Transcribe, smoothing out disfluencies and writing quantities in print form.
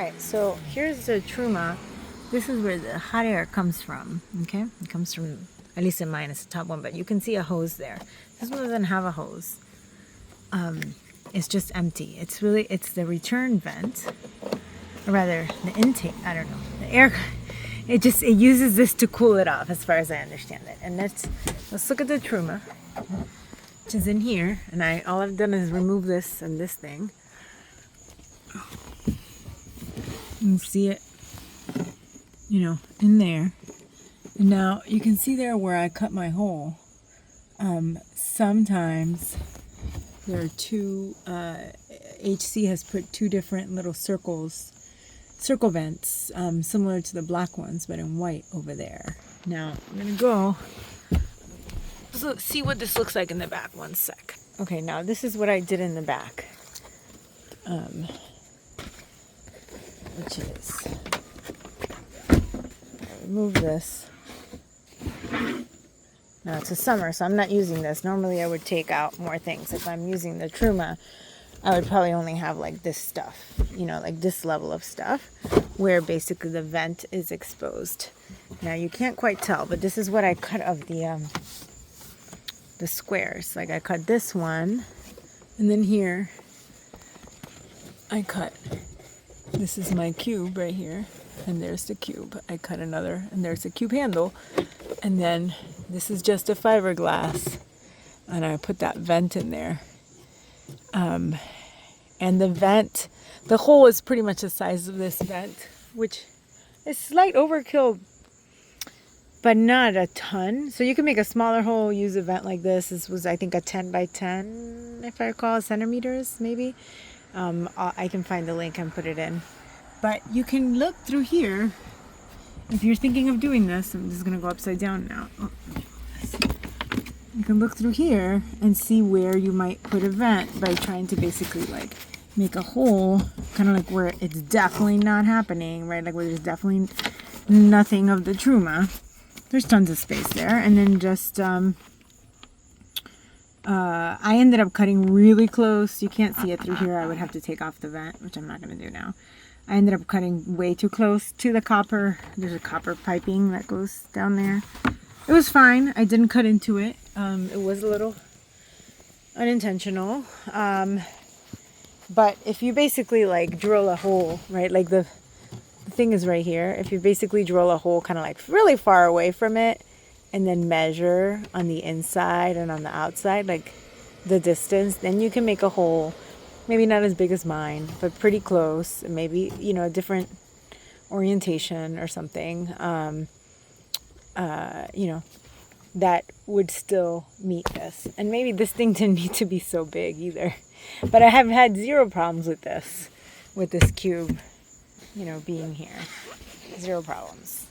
Alright, so here's the Truma. This is where the hot air comes from, okay? It comes from, at least in mine, it's the top one, but you can see a hose there. This one doesn't have a hose. It's just empty. It's the return vent, or rather the intake, I don't know, the air, it uses this to cool it off as far as I understand it. And let's look at the Truma, which is in here, and all I've done is remove this and this thing. You can see it, in there. And now you can see there where I cut my hole. Sometimes there are two, HC has put two different little circle vents, similar to the black ones, but in white over there. Now, I'm going to go see what this looks like in the back. One sec. Okay, now this is what I did in the back. Which is, I remove this. Now it's a summer, so I'm not using this. Normally I would take out more things. If I'm using the Truma, I would probably only have like this stuff, like this level of stuff, where basically the vent is exposed. Now you can't quite tell, but this is what I cut of the squares. Like I cut this one, and then here I cut. This is my cube right here, and there's the cube. I cut another, and there's the cube handle, and then this is just a fiberglass, and I put that vent in there. And the vent, the hole is pretty much the size of this vent, which is slight overkill, but not a ton. So you can make a smaller hole, use a vent like this. This was, I think, a 10 by 10, if I recall, centimeters, maybe. I can find the link and put it in. But you can look through here. If you're thinking of doing this, I'm just going to go upside down now. You can look through here and see where you might put a vent by trying to basically like make a hole, kind of like where it's definitely not happening, right? Like where there's definitely nothing of the Truma. There's tons of space there. And then just, I ended up cutting really close. You can't see it through here. I would have to take off the vent, which I'm not going to do now. I ended up cutting way too close to the copper. There's a copper piping that goes down there. It was fine. I didn't cut into it. It was a little unintentional. But if you basically like drill a hole, right? Like the thing is right here. If you basically drill a hole kind of like really far away from it, and then measure on the inside and on the outside, like the distance, then you can make a hole, maybe not as big as mine, but pretty close, maybe, a different orientation or something, that would still meet this. And maybe this thing didn't need to be so big either. But I have had zero problems with this cube, being here. Zero problems.